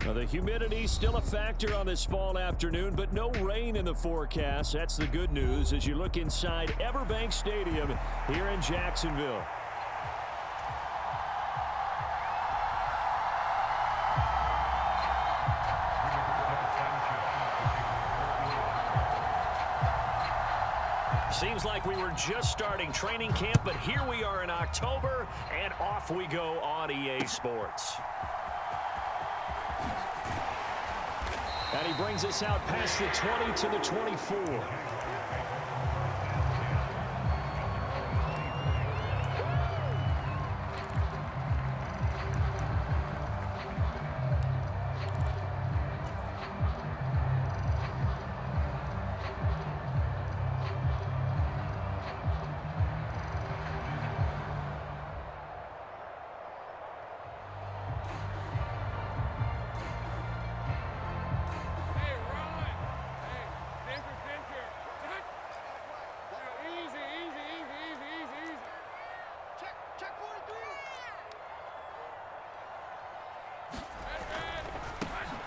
Well, the humidity still a factor on this fall afternoon, but no rain in the forecast. That's the good news as you look inside Everbank Stadium here in Jacksonville. Seems like we were just starting training camp, but here we are in October, and off we go on EA Sports. And he brings us out past the 20 to the 24.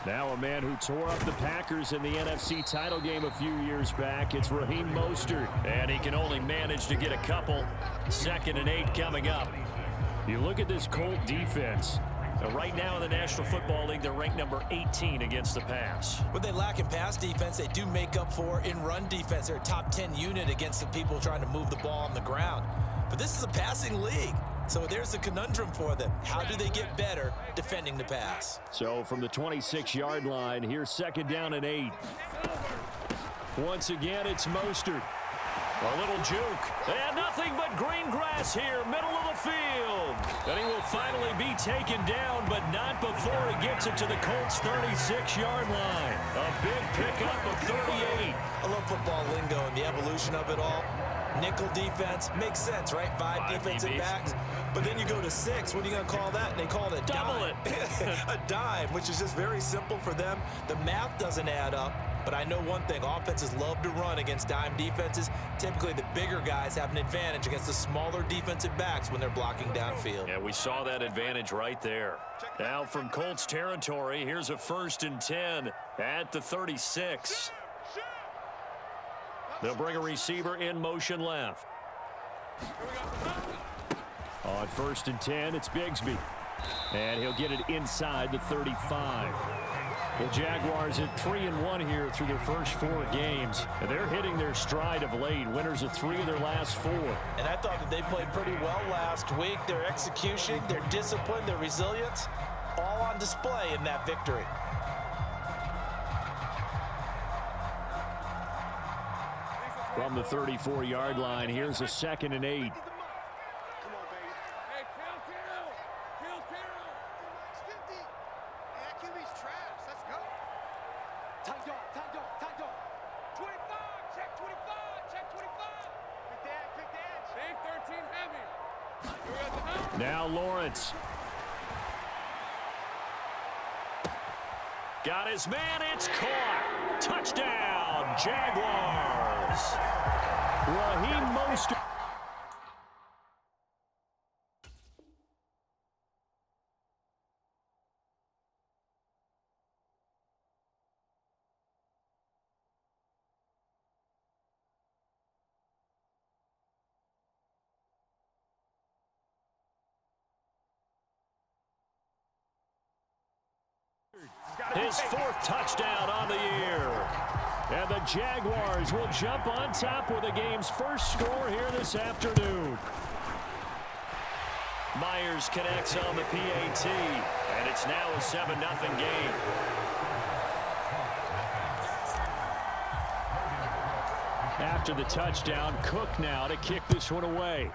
Now a man who tore up the Packers in the NFC title game a few years back. It's Raheem Mostert, and he can only manage to get a couple. 2nd and 8 coming up. You look at this Colt defense. Right now in the National Football League, they're ranked number 18 against the pass. What they lack in pass defense, they do make up for in run defense. They're a top 10 unit against the people trying to move the ball on the ground. But this is a passing league. So there's a conundrum for them. How do they get better defending the pass? So from the 26-yard line, here's 2nd down and 8. Once again, it's Mostert. A little juke. And nothing but green grass here, middle of the field. And he will finally be taken down, but not before he gets it to the Colts' 36-yard line. A big pickup of 38. I love football lingo and the evolution of it all. Nickel defense makes sense, right? Five defensive backs. But then you go to 6. What are you going to call that? And they call it a dime. A dime, which is just very simple for them. The math doesn't add up. But I know one thing. Offenses love to run against dime defenses. Typically, the bigger guys have an advantage against the smaller defensive backs when they're blocking downfield. Yeah, we saw that advantage right there. Now from Colts territory, here's a 1st and 10 at the 36. They'll bring a receiver in motion left. On 1st and 10, it's Bigsby. And he'll get it inside the 35. The Jaguars at 3-1 here through their first 4 games. And they're hitting their stride of late. Winners of 3 of their last 4. And I thought that they played pretty well last week. Their execution, their discipline, their resilience, all on display in that victory. From the 34-yard line, here's a 2nd and 8. Now Lawrence. Got his man, it's caught. Touchdown, Jaguars. Raheem Mostert. His 4th touchdown on the year. And the Jaguars will jump on top with the game's first score here this afternoon. Myers connects on the PAT, and it's now a 7-0 game. After the touchdown, Cook now to kick this one away.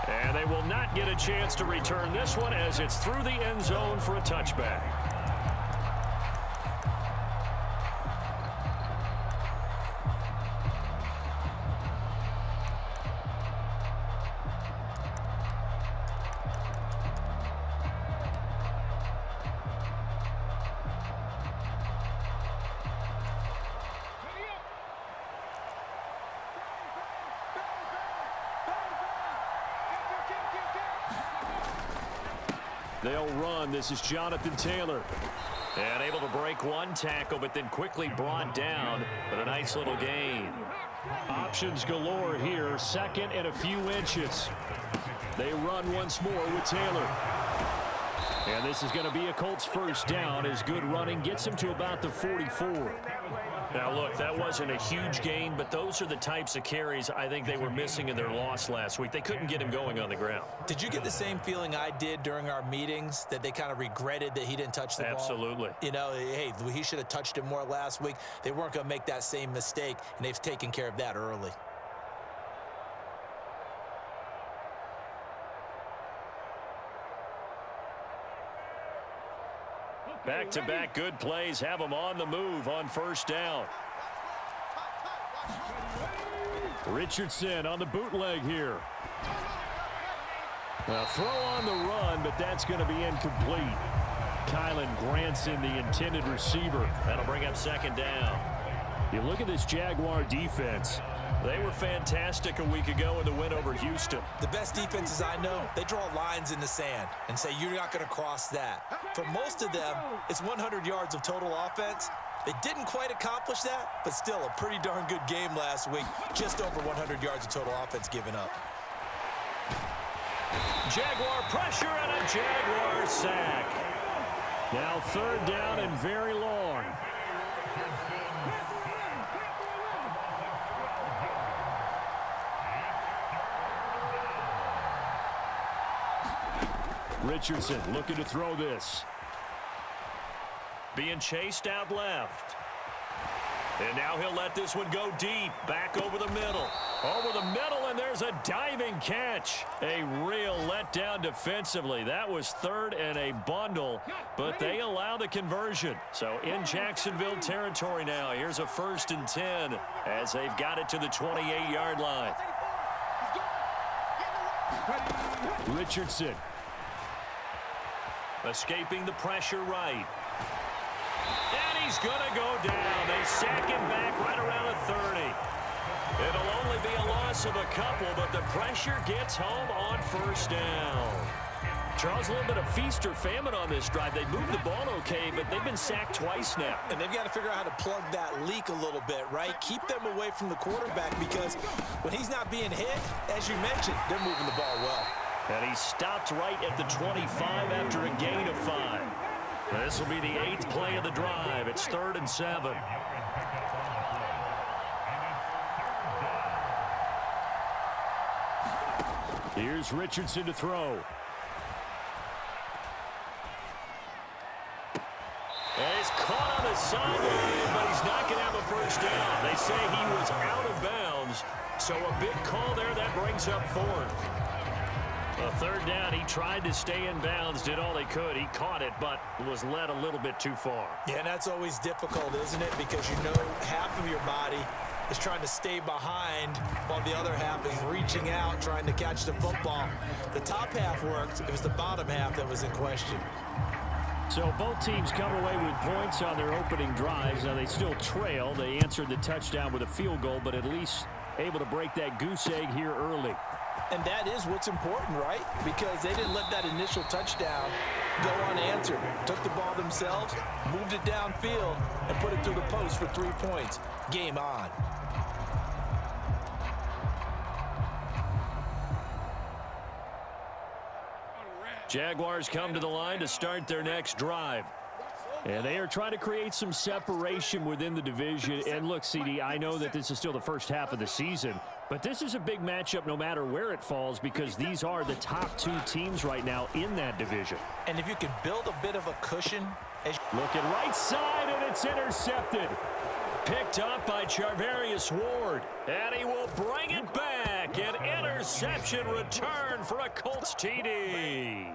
And they will not get a chance to return this one as it's through the end zone for a touchback. They'll run. This is Jonathan Taylor. And able to break one tackle, but then quickly brought down. But a nice little gain. Options galore here. Second and a few inches. They run once more with Taylor. And this is going to be a Colts first down as good running gets him to about the 44. Now, look, that wasn't a huge gain, but those are the types of carries I think they were missing in their loss last week. They couldn't get him going on the ground. Did you get the same feeling I did during our meetings, that they kind of regretted that he didn't touch the ball? Absolutely. You know, hey, he should have touched it more last week. They weren't going to make that same mistake, and they've taken care of that early. Back-to-back good plays have them on the move on first down. Richardson on the bootleg here. Well, throw on the run, but that's going to be incomplete. Kylan Granson, the intended receiver. That'll bring up second down. You look at this Jaguar defense. They were fantastic a week ago in the win over Houston. The best defenses I know, they draw lines in the sand and say you're not going to cross that. For most of them, it's 100 yards of total offense. They didn't quite accomplish that, but still a pretty darn good game last week. Just over 100 yards of total offense given up. Jaguar pressure and a Jaguar sack. Now third down and very long. Richardson looking to throw this. Being chased out left. And now he'll let this one go deep. Back over the middle. Over the middle, and there's a diving catch. A real letdown defensively. That was third and a bundle, but they allow the conversion. So in Jacksonville territory now. Here's a 1st and 10 as they've got it to the 28-yard line. Richardson. Escaping the pressure right. And he's going to go down. They sack him back right around the 30. It'll only be a loss of a couple, but the pressure gets home on first down. Charles, a little bit of feast or famine on this drive. They moved the ball okay, but they've been sacked twice now. And they've got to figure out how to plug that leak a little bit, right? Keep them away from the quarterback, because when he's not being hit, as you mentioned, they're moving the ball well. And he stopped right at the 25 after a gain of 5. This will be the 8th play of the drive. It's 3rd and 7. Here's Richardson to throw. And he's caught on the sideline, but he's not going to have a first down. They say he was out of bounds, so a big call there. That brings up 4th. A 3rd down, he tried to stay in bounds, did all he could. He caught it, but was led a little bit too far. Yeah, and that's always difficult, isn't it? Because you know half of your body is trying to stay behind while the other half is reaching out, trying to catch the football. The top half worked. It was the bottom half that was in question. So both teams come away with points on their opening drives. Now they still trail. They answered the touchdown with a field goal, but at least able to break that goose egg here early. And that is what's important, right? Because they didn't let that initial touchdown go unanswered. Took the ball themselves, moved it downfield, and put it through the post for 3 points. Game on. Jaguars come to the line to start their next drive. And they are trying to create some separation within the division. And look, CD, I know that this is still the first half of the season, but this is a big matchup no matter where it falls, because these are the top 2 teams right now in that division. And if you can build a bit of a cushion. Looking right side, and it's intercepted. Picked up by Charvarius Ward. And he will bring it back. An interception return for a Colts TD.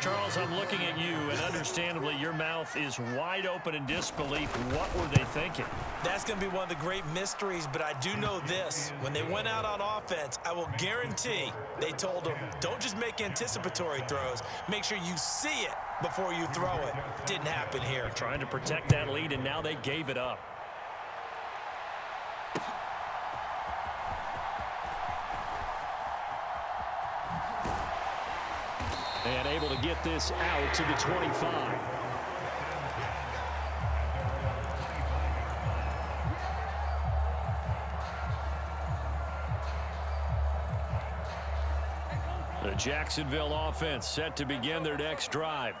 Charles, I'm looking at you, and understandably, your mouth is wide open in disbelief. What were they thinking? That's going to be one of the great mysteries, but I do know this. When they went out on offense, I will guarantee they told them, don't just make anticipatory throws. Make sure you see it before you throw it. Didn't happen here. Trying to protect that lead, and now they gave it up. And able to get this out to the 25. The Jacksonville offense set to begin their next drive.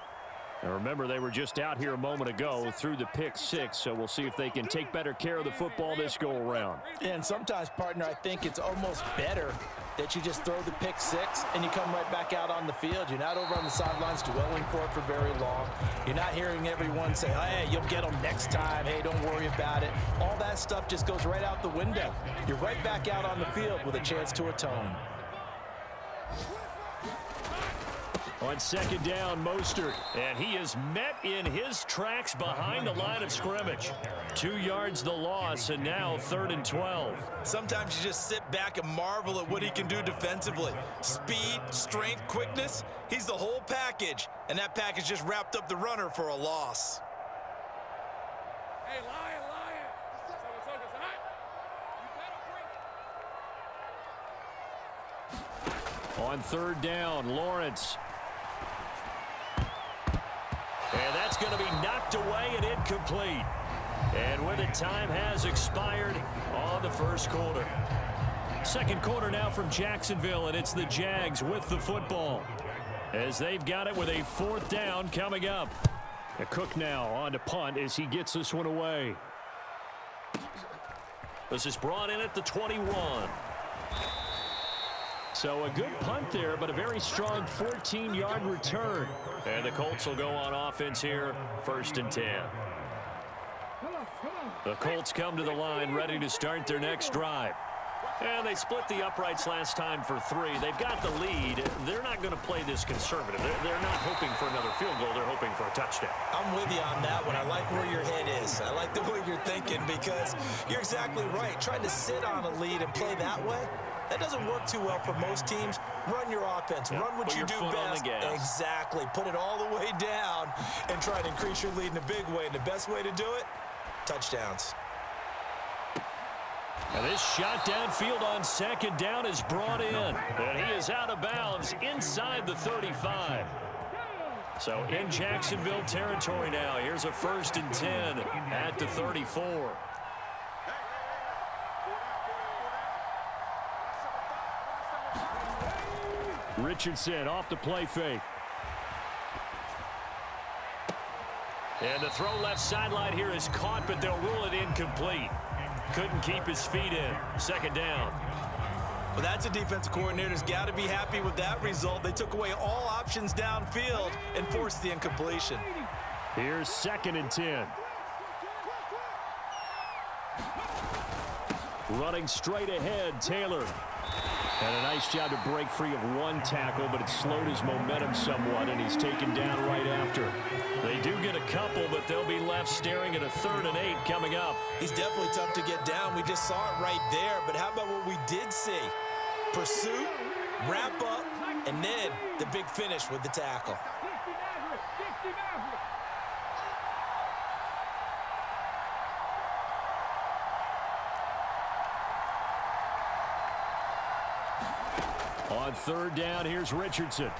And remember, they were just out here a moment ago through the pick six, so we'll see if they can take better care of the football this go-around. And sometimes, partner, I think it's almost better that you just throw the pick six and you come right back out on the field. You're not over on the sidelines dwelling for it for very long. You're not hearing everyone say, hey, you'll get them next time. Hey, don't worry about it. All that stuff just goes right out the window. You're right back out on the field with a chance to atone. On second down, Mostert, and he is met in his tracks behind the line of scrimmage. 2 yards the loss, and now 3rd and 12. Sometimes you just sit back and marvel at what he can do defensively. Speed, strength, quickness, he's the whole package, and that package just wrapped up the runner for a loss. Hey, Lion. On 3rd down, Lawrence. And that's going to be knocked away and incomplete. And with it, time has expired on the first quarter. Second quarter now from Jacksonville, and it's the Jags with the football, as they've got it with a 4th down coming up. Cook now on to punt as he gets this one away. This is brought in at the 21. So a good punt there, but a very strong 14-yard return. And the Colts will go on offense here, 1st and 10. The Colts come to the line ready to start their next drive. And they split the uprights last time for 3. They've got the lead. They're not going to play this conservative. They're not hoping for another field goal. They're hoping for a touchdown. I'm with you on that one. I like where your head is. I like the way you're thinking, because you're exactly right. Trying to sit on a lead and play that way, that doesn't work too well for most teams. Run your offense. Run what you do best. Exactly. Put it all the way down and try to increase your lead in a big way. And the best way to do it, touchdowns. And this shot downfield on second down is brought in. And he is out of bounds inside the 35. So in Jacksonville territory now. Here's a 1st and 10 at the 34. Richardson off the play fake. And the throw left sideline here is caught, but they'll rule it incomplete. Couldn't keep his feet in. 2nd down. Well, that's a defensive coordinator's got to be happy with that result. They took away all options downfield and forced the incompletion. Here's 2nd and 10. Running straight ahead, Taylor. And a nice job to break free of one tackle, but it slowed his momentum somewhat, and he's taken down right after. They do get a couple, but they'll be left staring at a 3rd and 8 coming up. He's definitely tough to get down. We just saw it right there, but how about what we did see? Pursuit, wrap up, and then the big finish with the tackle. On 3rd down, here's Richardson.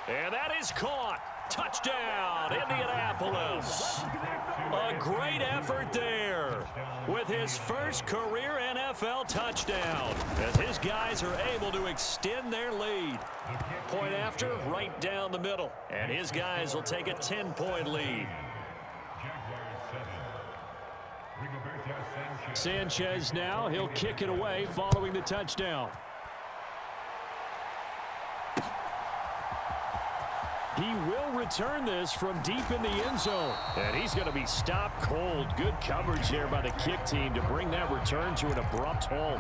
And that is caught. Touchdown, Indianapolis. A great effort there with his first career NFL touchdown, as his guys are able to extend their lead. Point after, right down the middle. And his guys will take a 10-point lead. Sanchez now, he'll kick it away following the touchdown. He will return this from deep in the end zone. And he's going to be stopped cold. Good coverage there by the kick team to bring that return to an abrupt halt.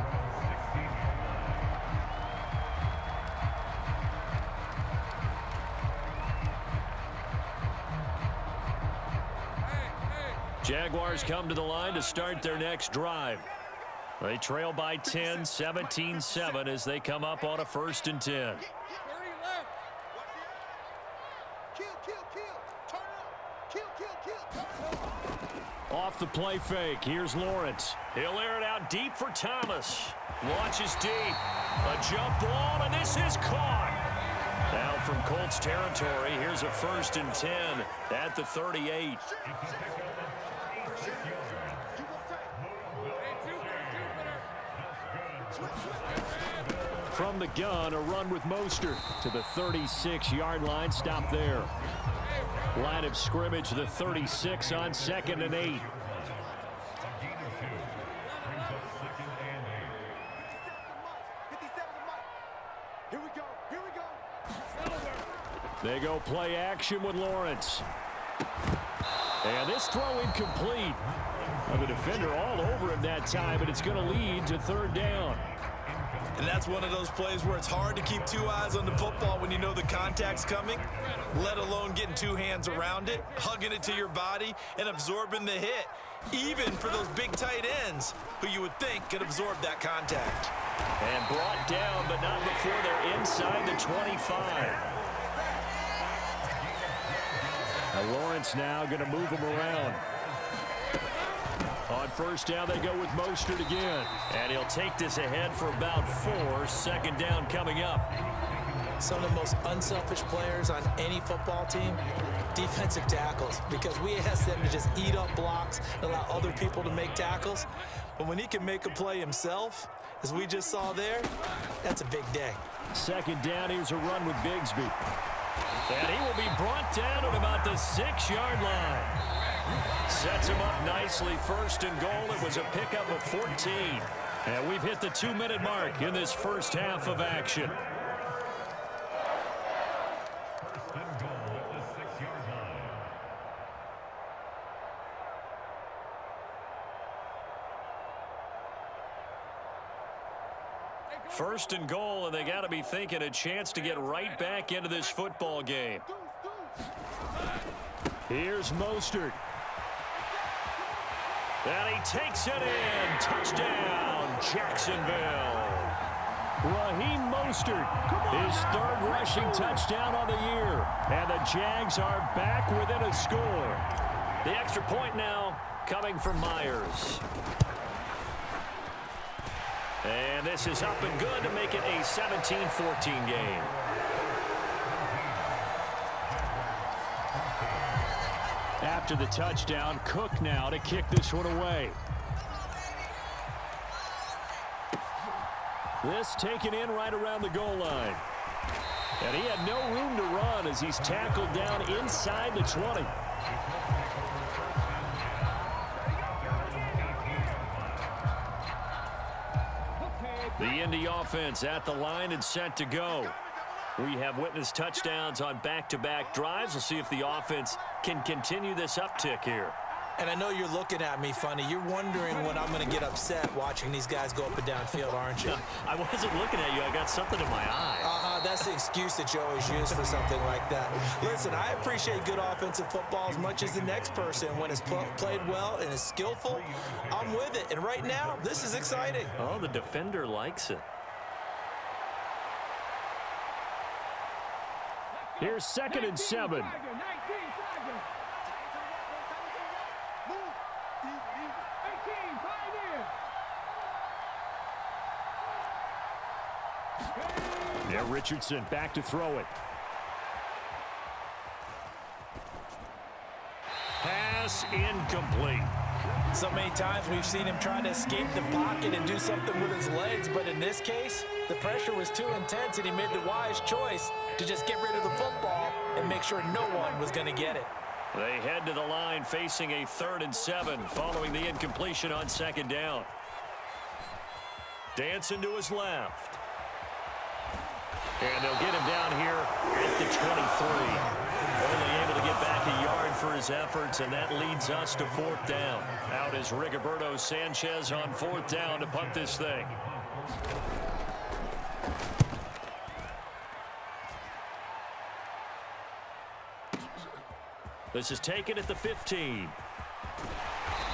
Jaguars come to the line to start their next drive. They trail by 10, 17-7 as they come up on a 1st and 10. Off the play fake, here's Lawrence. He'll air it out deep for Thomas. Launches deep. A jump ball, and this is caught. from Colts territory. Here's a 1st and 10 at the 38. From the gun, a run with Mostert to the 36-yard line. Stop there. Line of scrimmage, the 36 on 2nd and 8. They go play action with Lawrence. And this throw incomplete. Well, the defender all over him that time, and it's going to lead to 3rd down. And that's one of those plays where it's hard to keep 2 eyes on the football when you know the contact's coming, let alone getting 2 hands around it, hugging it to your body, and absorbing the hit, even for those big tight ends who you would think could absorb that contact. And brought down, but not before they're inside the 25. Now Lawrence now going to move him around. On 1st down, they go with Mostert again. And he'll take this ahead for about 4. 2nd down coming up. Some of the most unselfish players on any football team, defensive tackles, because we ask them to just eat up blocks and allow other people to make tackles. But when he can make a play himself, as we just saw there, that's a big day. 2nd down, here's a run with Bigsby. And he will be brought down at about the 6-yard line. Sets him up nicely. 1st and goal. It was a pickup of 14. And we've hit the 2-minute mark in this first half of action. First and goal, and they got to be thinking a chance to get right back into this football game. Here's Mostert. And he takes it in. Touchdown, Jacksonville. Raheem Mostert, his 3rd rushing touchdown on the year. And the Jags are back within a score. The extra point now coming from Myers. And this is up and good to make it a 17-14 game. After the touchdown, Cook now to kick this one away. This taken in right around the goal line. And he had no room to run as he's tackled down inside the 20. The Indy offense at the line and set to go. We have witnessed touchdowns on back-to-back drives. We'll see if the offense can continue this uptick here. And I know you're looking at me funny. You're wondering when I'm going to get upset watching these guys go up and down field, aren't you? I wasn't looking at you. I got something in my eye. That's the excuse that you always use for something like that. Listen, I appreciate good offensive football as much as the next person. When it's played well and is skillful, I'm with it. And right now, this is exciting. Oh, the defender likes it. Here's 2nd and 7. Yeah, Richardson back to throw it. Pass incomplete. So many times we've seen him trying to escape the pocket and do something with his legs, but in this case, the pressure was too intense and he made the wise choice to just get rid of the football and make sure no one was going to get it. They head to the line facing a 3rd and 7 following the incompletion on 2nd down. Dancing to his left. And they'll get him down here at the 23. Only able to get back a yard for his efforts, and that leads us to 4th down. Out is Rigoberto Sanchez on 4th down to punt this thing. This is taken at the 15.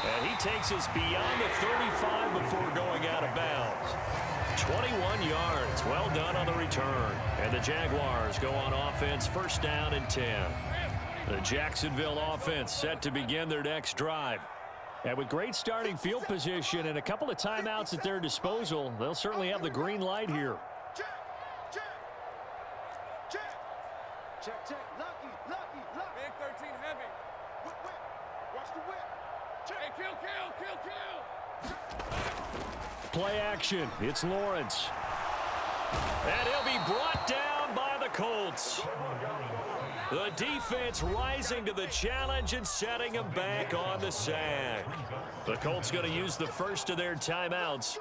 And he takes us beyond the 35 before going out of bounds. 21 yards. Well done on the return. And the Jaguars go on offense, 1st down and 10. The Jacksonville offense set to begin their next drive. And with great starting field position and a couple of timeouts at their disposal, they'll certainly have the green light here. Check, check. Lucky, lucky, lucky. Big 13 heavy. Whip, whip. Watch the whip. Check. Hey, kill, kill, kill, kill. Play action. It's Lawrence. And he'll be brought down by the Colts. The defense rising to the challenge and setting him back on the sack. The Colts going to use the first of their timeouts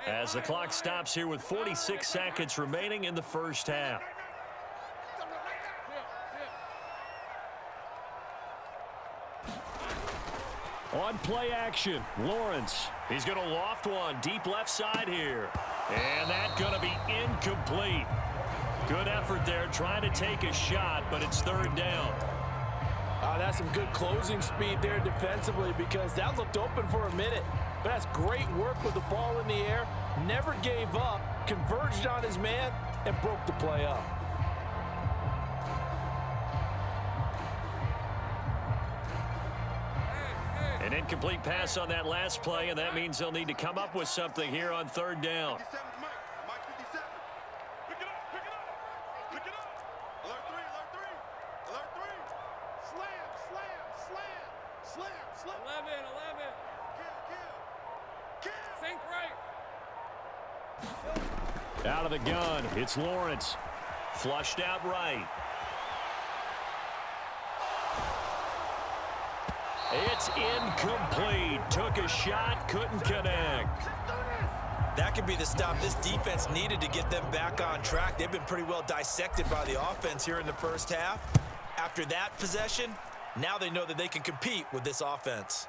as the clock stops here with 46 seconds remaining in the first half. On play action, Lawrence. He's going to loft one deep left side here. And that's going to be incomplete. Good effort there trying to take a shot, but it's third down. That's some good closing speed there defensively because that looked open for a minute. But that's great work with the ball in the air. Never gave up, converged on his man, and broke the play up. An incomplete pass on that last play, and that means they'll need to come up with something here on third down. 57, Mike 57. Pick it up, pick it up, pick it up. Alert 3, alert 3, alert 3. Slam, slam, slam, slam, slam. 11, 11. Kill, kill, kill. Sink right. Out of the gun, it's Lawrence. Flushed out right. It's incomplete. Took a shot, couldn't connect. That could be the stop this defense needed to get them back on track. They've been pretty well dissected by the offense here in the first half. After that possession, now they know that they can compete with this offense.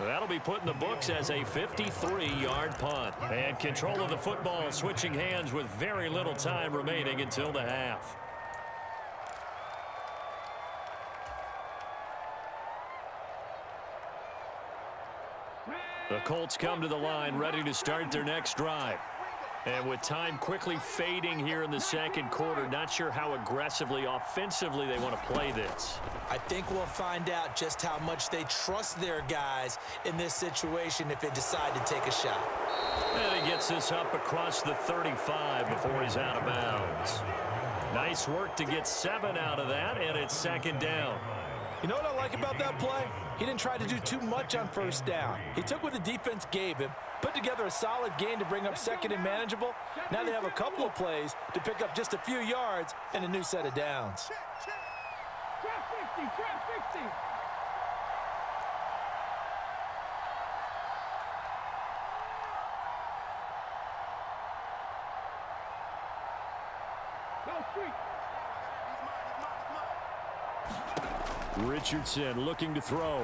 That'll be put in the books as a 53-yard punt. And control of the football switching hands with very little time remaining until the half. The Colts come to the line ready to start their next drive. And with time quickly fading here in the second quarter, not sure how aggressively, offensively they want to play this. I think we'll find out just how much they trust their guys in this situation if they decide to take a shot. And he gets this up across the 35 before he's out of bounds. Nice work to get 7 out of that, and it's second down. You know what I like about that play? He didn't try to do too much on first down. He took what the defense gave him, put together a solid gain to bring up second and manageable. Now they have a couple of plays to pick up just a few yards and a new set of downs. Trap 50, trap 50. Go street. Richardson looking to throw.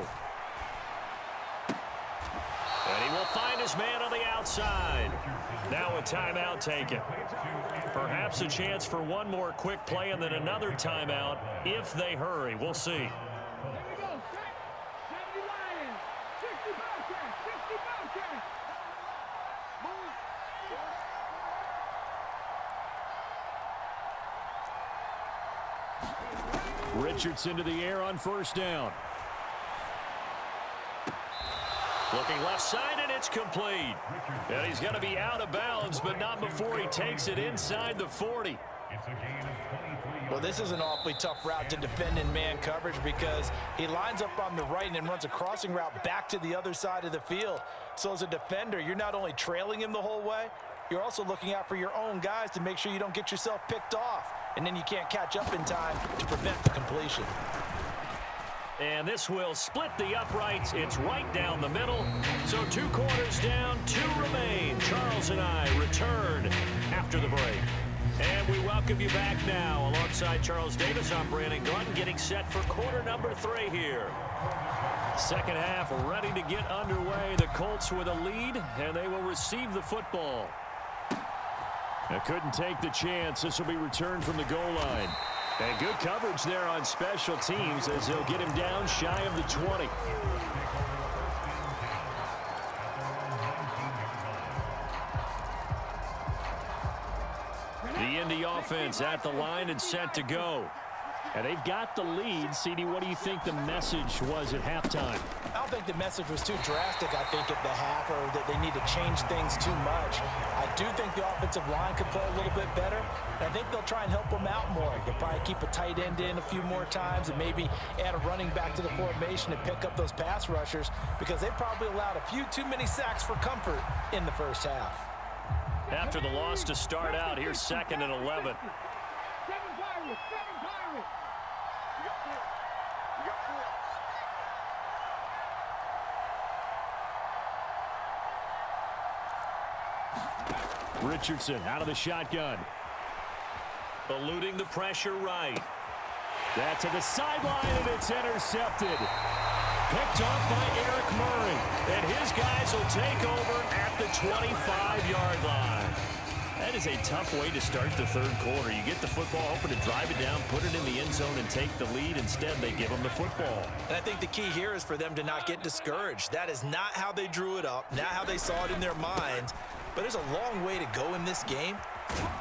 And he will find his man on the outside. Now a timeout taken. Perhaps a chance for one more quick play and then another timeout if they hurry. We'll see. There we go. 70 Lions. 60 Bobcats. 60 Bobcats. Richardson to the air on first down. Looking left side, and it's complete. And he's going to be out of bounds, but not before he takes it inside the 40. Well, this is an awfully tough route to defend in man coverage because he lines up on the right and then runs a crossing route back to the other side of the field. So as a defender, you're not only trailing him the whole way, you're also looking out for your own guys to make sure you don't get yourself picked off. And then you can't catch up in time to prevent the completion. And this will split the uprights. It's right down the middle. So 2 quarters down, 2 remain. Charles and I return after the break. And we welcome you back now. Alongside Charles Davis, I'm Brandon Gunn, getting set for quarter number 3 here. Second half ready to get underway. The Colts with a lead, and they will receive the football. They couldn't take the chance. This will be returned from the goal line. And good coverage there on special teams as they'll get him down shy of the 20. The Indy offense at the line and set to go. And they've got the lead. CD, what do you think the message was at halftime? I don't think the message was too drastic, I think, at the half, or that they need to change things too much. I do think the offensive line could play a little bit better. I think they'll try and help them out more. They'll probably keep a tight end in a few more times and maybe add a running back to the formation and pick up those pass rushers, because they probably allowed a few too many sacks for comfort in the first half. After the loss to start out, here's 2nd and 11. 7 Pirates, 7 Pirates. You got 4. You got 4. Richardson out of the shotgun. Eluding the pressure right. That to the sideline, and it's intercepted. Picked off by Eric Murray. And his guys will take over at the 25-yard line. That is a tough way to start the third quarter. You get the football, hoping to drive it down, put it in the end zone, and take the lead. Instead, they give them the football. And I think the key here is for them to not get discouraged. That is not how they drew it up, not how they saw it in their minds. But there's a long way to go in this game.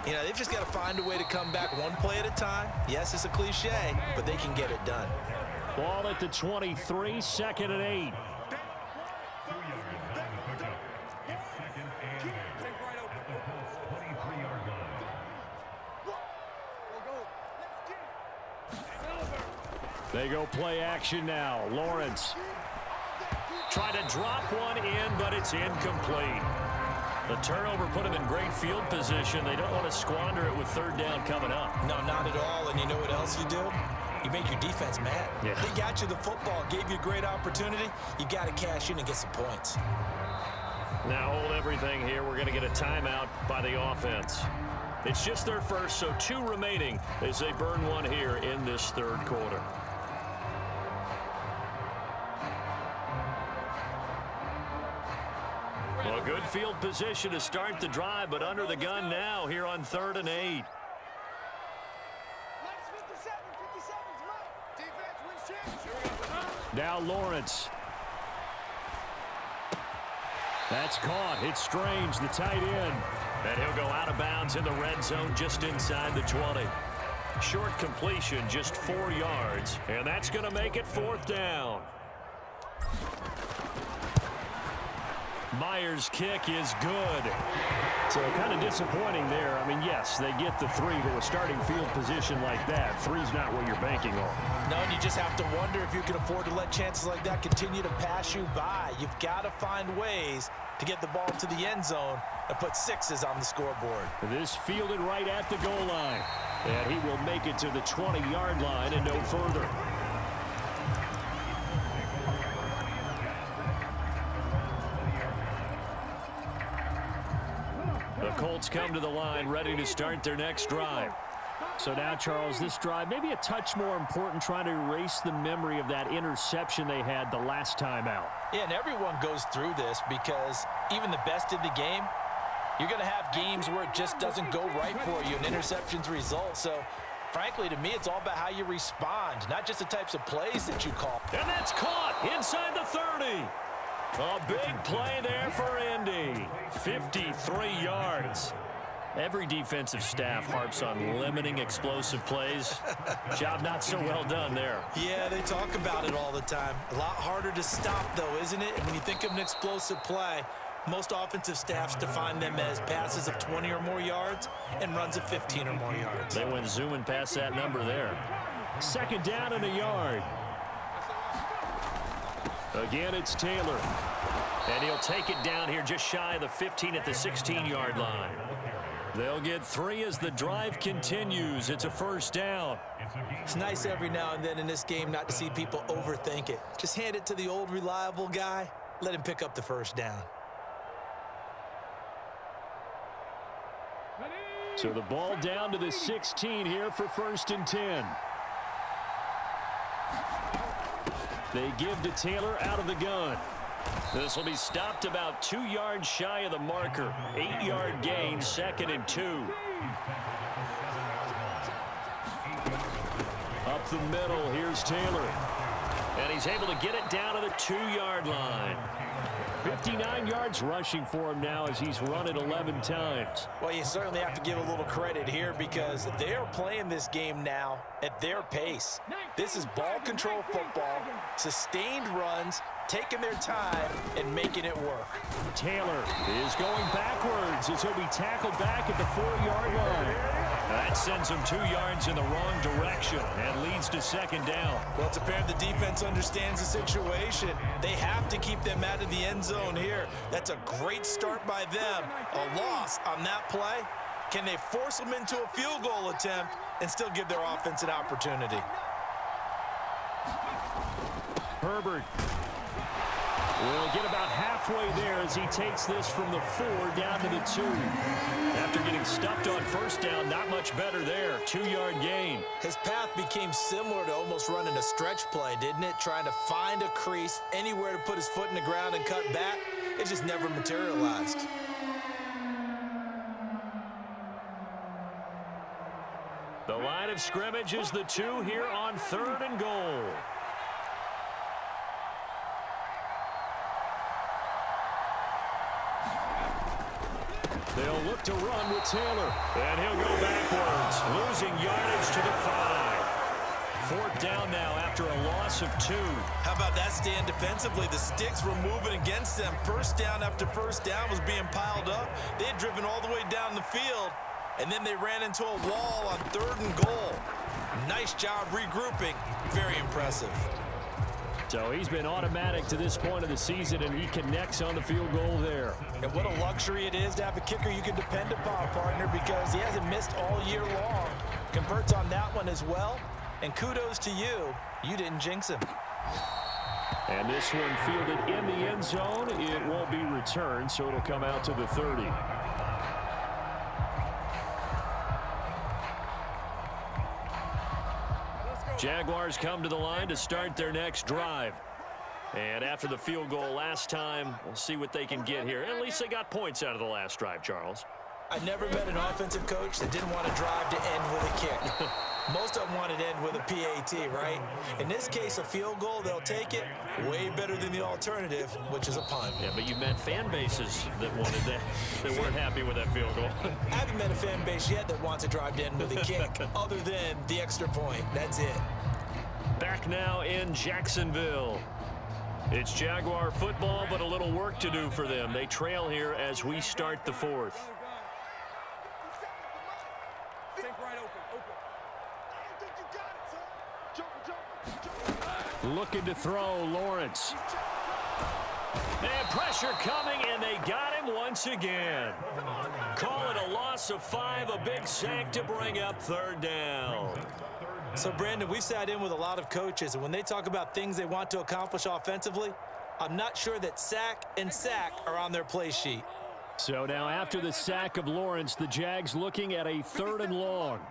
You know, they've just got to find a way to come back one play at a time. Yes, it's a cliche, but they can get it done. Ball at the 23, 2nd and 8. They go play action now. Lawrence trying to drop one in, but it's incomplete. The turnover put them in great field position. They don't want to squander it with 3rd down coming up. No, not at all. And you know what else you do? You make your defense mad. Yeah. They got you the football, gave you a great opportunity. You got to cash in and get some points. Now hold everything here. We're going to get a timeout by the offense. It's just their first, so 2 remaining as they burn one here in this third quarter. Well, good field position to start the drive, but under the gun now here on 3rd and 8. Now Lawrence. That's caught. It's Strange, the tight end. And he'll go out of bounds in the red zone just inside the 20. Short completion, just 4 yards. And that's going to make it 4th down. Myers' kick is good. So kind of disappointing there. I mean, yes, they get the 3, but with starting field position like that, 3's not what you're banking on. No, and you just have to wonder if you can afford to let chances like that continue to pass you by. You've got to find ways to get the ball to the end zone and put 6s on the scoreboard. This fielded right at the goal line. And he will make it to the 20-yard line and no further. The Colts come to the line ready to start their next drive. So now, Charles, this drive maybe a touch more important, trying to erase the memory of that interception they had the last time out. Yeah, and everyone goes through this because even the best in the game, you're going to have games where it just doesn't go right for you and interceptions result. So, frankly, to me, it's all about how you respond, not just the types of plays that you call. And that's caught inside the 30. A big play there for Indy. 53 yards. Every defensive staff harps on limiting explosive plays. Job not so well done there. Yeah, they talk about it all the time. A lot harder to stop, though, isn't it? And when you think of an explosive play, most offensive staffs define them as passes of 20 or more yards and runs of 15 or more yards. They went zooming past that number there. 2nd down and a yard. Again, it's Taylor. And he'll take it down here just shy of the 15 at the 16-yard line. They'll get 3 as the drive continues. It's a 1st down. It's nice every now and then in this game not to see people overthink it. Just hand it to the old reliable guy. Let him pick up the 1st down. So the ball down to the 16 here for 1st and 10. They give to Taylor out of the gun. This will be stopped about 2 yards shy of the marker. 8-yard gain, 2nd and 2. Up the middle, here's Taylor. And he's able to get it down to the 2-yard line. 59 yards rushing for him now as he's run it 11 times. Well, you certainly have to give a little credit here because they are playing this game now at their pace. This is ball control football, sustained runs, taking their time and making it work. Taylor is going backwards as he'll be tackled back at the 4-yard line. That sends him 2 yards in the wrong direction and leads to second down. Well, it's apparent the defense understands the situation. They have to keep them out of the end zone here. That's a great start by them. A loss on that play. Can they force them into a field goal attempt and still give their offense an opportunity? Herbert will get about halfway there as he takes this from the 4 down to the 2. After getting stuffed on first down, not much better there. 2-yard gain. His path became similar to almost running a stretch play, didn't it? Trying to find a crease, anywhere to put his foot in the ground and cut back. It just never materialized. The line of scrimmage is the 2 here on 3rd and goal. They'll look to run with Taylor. And he'll go backwards, losing yardage to the 5. 4th down now after a loss of 2. How about that stand defensively? The sticks were moving against them. First down after first down was being piled up. They had driven all the way down the field, and then they ran into a wall on 3rd and goal. Nice job regrouping. Very impressive. So he's been automatic to this point of the season, and he connects on the field goal there. And what a luxury it is to have a kicker you can depend upon, partner, because he hasn't missed all year long. Converts on that one as well. And kudos to you. You didn't jinx him. And this one fielded in the end zone. It won't be returned, so it'll come out to the 30. Jaguars come to the line to start their next drive. And after the field goal last time, we'll see what they can get here. At least they got points out of the last drive, Charles. I never met an offensive coach that didn't want to drive to end with a kick. Most of them wanted to end with a PAT, right? In this case, a field goal, they'll take it. Way better than the alternative, which is a punt. Yeah, but you met fan bases that wanted that, that weren't happy with that field goal. I haven't met a fan base yet that wants to drive to end with a kick, other than the extra point. That's it. Back now in Jacksonville. It's Jaguar football, but a little work to do for them. They trail here as we start the 4th. Looking to throw, Lawrence. And pressure coming, and they got him once again. Call it a loss of 5, a big sack to bring up 3rd down. So, Brandon, we've sat in with a lot of coaches, and when they talk about things they want to accomplish offensively, I'm not sure that sack and sack are on their play sheet. So now after the sack of Lawrence, the Jags looking at a 3rd and long.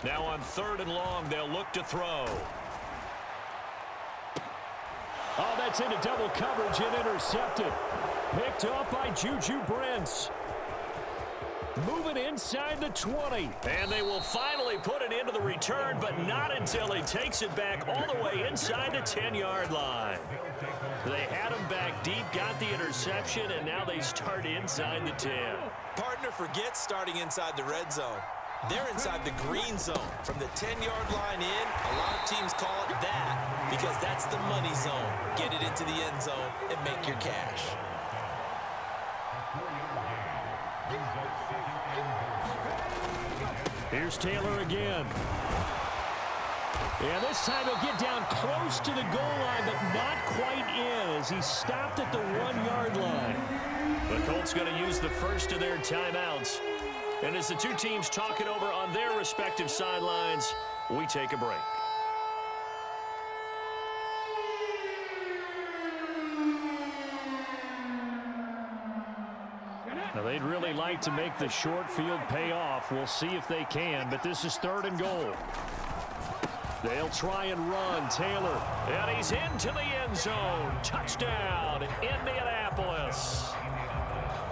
Now on 3rd and long, they'll look to throw. Oh, that's into double coverage and intercepted. Picked off by Juju Brents. Moving inside the 20. And they will finally put it into the return, but not until he takes it back all the way inside the 10-yard line. They had him back deep, got the interception, and now they start inside the 10. Partner forgets starting inside the red zone. They're inside the green zone. From the 10-yard line in, a lot of teams call it that because that's the money zone. Get it into the end zone and make your cash. Here's Taylor again. And this time he'll get down close to the goal line, but not quite in as he stopped at the 1-yard line. The Colts going to use the first of their timeouts. And as the two teams talk it over on their respective sidelines, we take a break. Now, they'd really like to make the short field pay off. We'll see if they can, but this is 3rd and goal. They'll try and run. Taylor, and he's into the end zone. Touchdown, Indianapolis.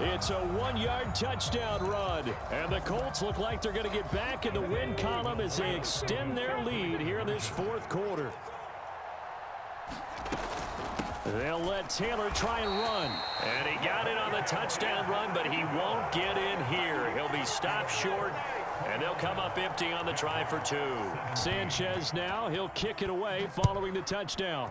It's a 1-yard touchdown run. And the Colts look like they're going to get back in the win column as they extend their lead here in this 4th quarter. They'll let Taylor try and run. And he got it on the touchdown run, but he won't get in here. He'll be stopped short, and they'll come up empty on the try for 2. Sanchez now, he'll kick it away following the touchdown.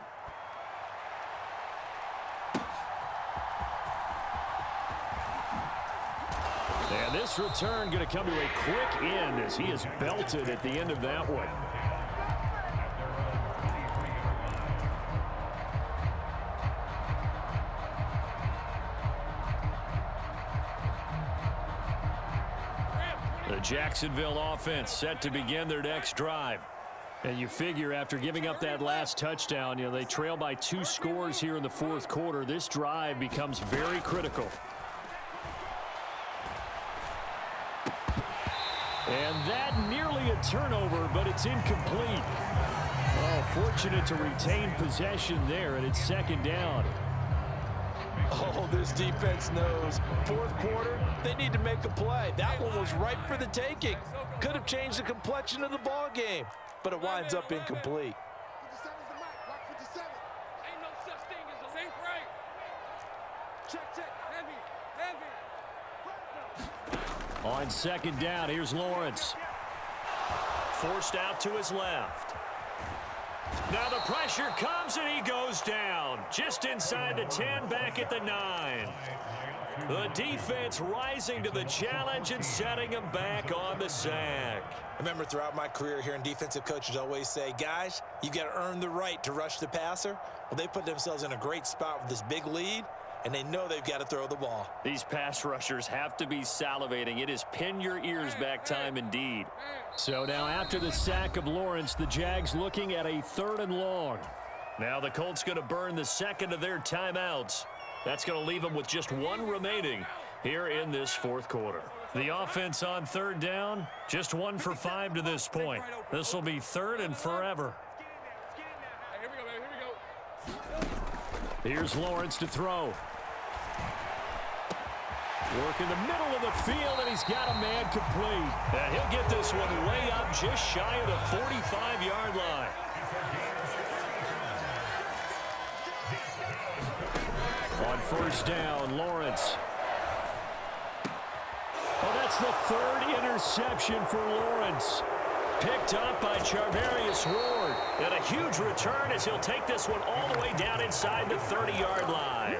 And this return going to come to a quick end as he is belted at the end of that one. The Jacksonville offense set to begin their next drive. And you figure after giving up that last touchdown, they trail by 2 scores here in the fourth quarter. This drive becomes very critical. And that nearly a turnover, but it's incomplete. Oh, fortunate to retain possession there, and it's second down. Oh, this defense knows. Fourth quarter, they need to make a play. That one was ripe for the taking. Could have changed the complexion of the ball game, but it winds up incomplete. 57's the mic. Watch 57. Ain't no such thing as a link right. Check. Heavy. On second down, here's Lawrence. Forced out to his left. Now the pressure comes and he goes down. Just inside the 10, back at the 9. The defense rising to the challenge and setting him back on the sack. I remember throughout my career hearing defensive coaches always say, guys, you got to earn the right to rush the passer. Well, they put themselves in a great spot with this big lead, and they know they've got to throw the ball. These pass rushers have to be salivating. It is pin your ears back time indeed. So now after the sack of Lawrence, the Jags looking at a 3rd and long. Now the Colts going to burn the second of their timeouts. That's going to leave them with just 1 remaining here in this fourth quarter. The offense on 3rd down, just 1 for 5 to this point. This will be 3rd and forever. Here we go. Here's Lawrence to throw. Work in the middle of the field, and he's got a man complete. And he'll get this one way up just shy of the 45-yard line. On 1st down, Lawrence. Oh, that's the 3rd interception for Lawrence. Picked up by Charvarius Ward. And a huge return as he'll take this one all the way down inside the 30-yard line.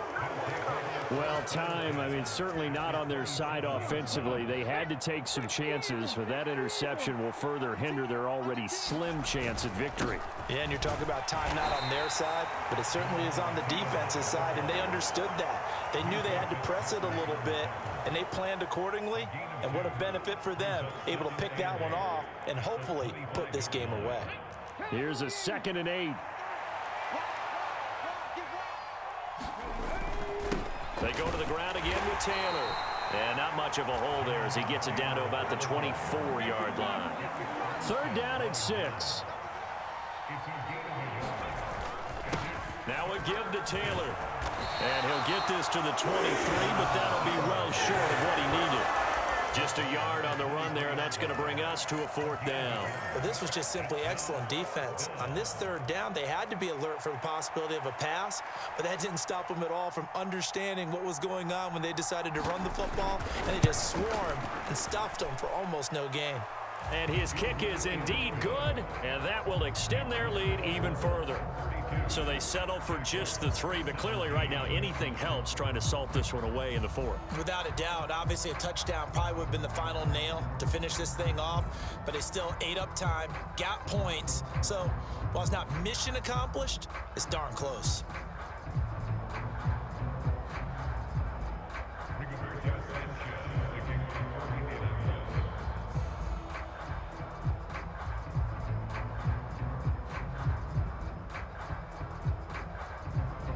Well, certainly not on their side offensively. They had to take some chances, but that interception will further hinder their already slim chance at victory. Yeah, and you're talking about time not on their side, but it certainly is on the defensive side, and they understood that. They knew they had to press it a little bit, and they planned accordingly, and what a benefit for them, able to pick that one off and hopefully put this game away. Here's a 2nd and 8. They go to the ground again with Taylor. And not much of a hole there as he gets it down to about the 24-yard line. 3rd down and 6. Now a give to Taylor. And he'll get this to the 23, but that'll be well short of what he needed. Just a yard on the run there, and that's going to bring us to a 4th down. Well, this was just simply excellent defense. On this 3rd down, they had to be alert for the possibility of a pass, but that didn't stop them at all from understanding what was going on when they decided to run the football, and they just swarmed and stopped them for almost no gain. And his kick is indeed good, and that will extend their lead even further. So they settle for just the 3, but clearly right now anything helps trying to salt this one away in the 4th. Without a doubt, obviously a touchdown probably would have been the final nail to finish this thing off, but they still ate up time, got points. So while it's not mission accomplished, it's darn close.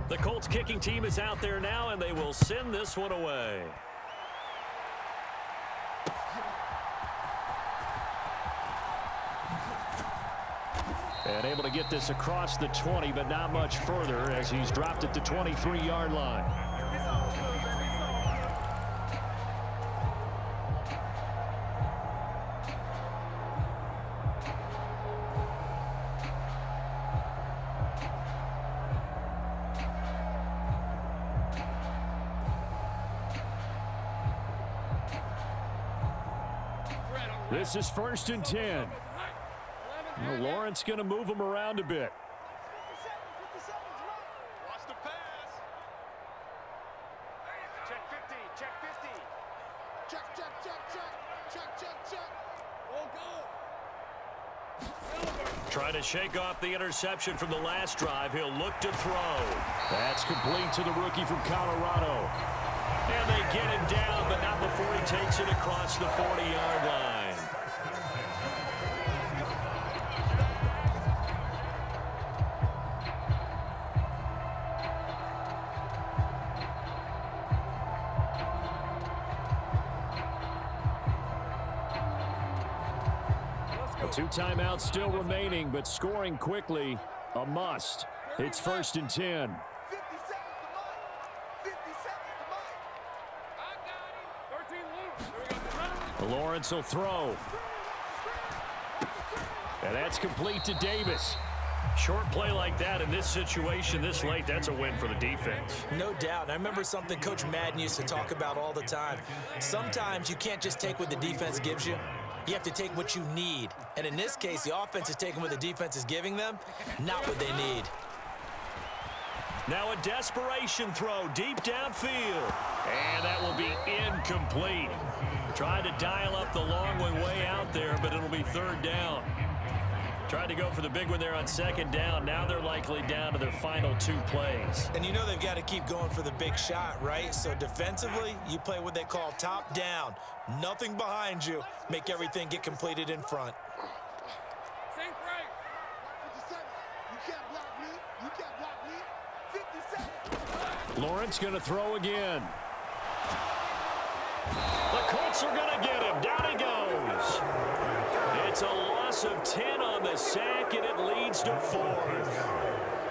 The Colts kicking team is out there now, and they will send this one away. And able to get this across the 20, but not much further as he's dropped it to 23-yard line. This is 1st and 10. Well, Lawrence going to move him around a bit. Watch the pass. Check 50. Check 50. Check, check, check, check. Check, check, check. Trying to shake off the interception from the last drive. He'll look to throw. That's complete to the rookie from Colorado. And they get him down, but not before he takes it across the 40-yard line. Two timeouts still remaining, but scoring quickly, a must. It's 1st and 10. 50 seconds to Mike. 50 seconds to Mike. I got him. 13 loose. Lawrence will throw. And that's complete to Davis. Short play like that in this situation this late, that's a win for the defense. No doubt. I remember something Coach Madden used to talk about all the time. Sometimes you can't just take what the defense gives you. You have to take what you need. And in this case, the offense is taking what the defense is giving them, not what they need. Now a desperation throw deep downfield. And that will be incomplete. Tried to dial up the long one way out there, but it'll be 3rd down. Tried to go for the big one there on 2nd down. Now they're likely down to their final 2 plays. And you know they've got to keep going for the big shot, right? So defensively, you play what they call top down. Nothing behind you. Make everything get completed in front. Sink right. 57. You can't block me. You can't block me. 50 seconds. Lawrence going to throw again. The Colts are going to get him. Down he goes. It's a loss of 10 on the sack, and it leads to 4th.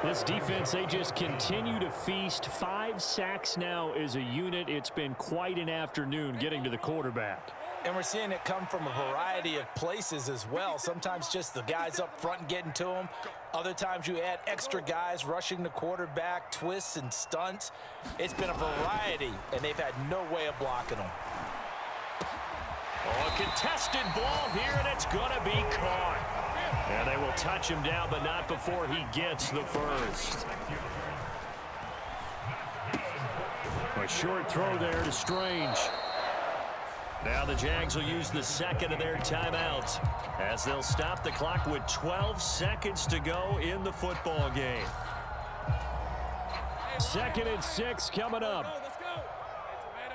This defense, they just continue to feast. 5 sacks now as a unit. It's been quite an afternoon getting to the quarterback. And we're seeing it come from a variety of places as well. Sometimes just the guys up front and getting to them. Other times you add extra guys rushing the quarterback, twists and stunts. It's been a variety, and they've had no way of blocking them. Oh, a contested ball here, and it's going to be caught. And they will touch him down, but not before he gets the first. A short throw there to Strange. Now the Jags will use the 2nd of their timeouts as they'll stop the clock with 12 seconds to go in the football game. 2nd and 6 coming up. Let's go. Hey,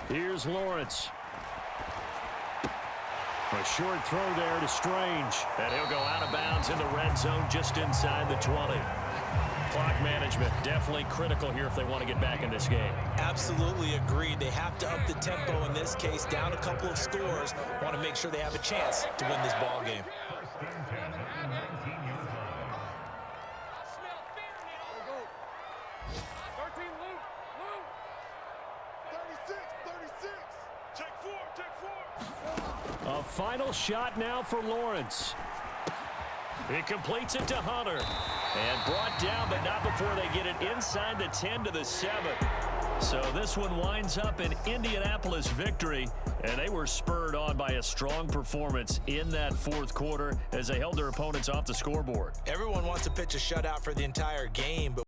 tomato. Here's Lawrence. A short throw there to Strange. And he'll go out of bounds in the red zone just inside the 20. Clock management definitely critical here if they want to get back in this game. Absolutely agreed. They have to up the tempo in this case, down a couple of scores. Want to make sure they have a chance to win this ball game. A final shot now for Lawrence. He completes it to Hunter. And brought down, but not before they get it inside the 10 to the 7. So this one winds up an Indianapolis victory, and they were spurred on by a strong performance in that 4th quarter as they held their opponents off the scoreboard. Everyone wants to pitch a shutout for the entire game, but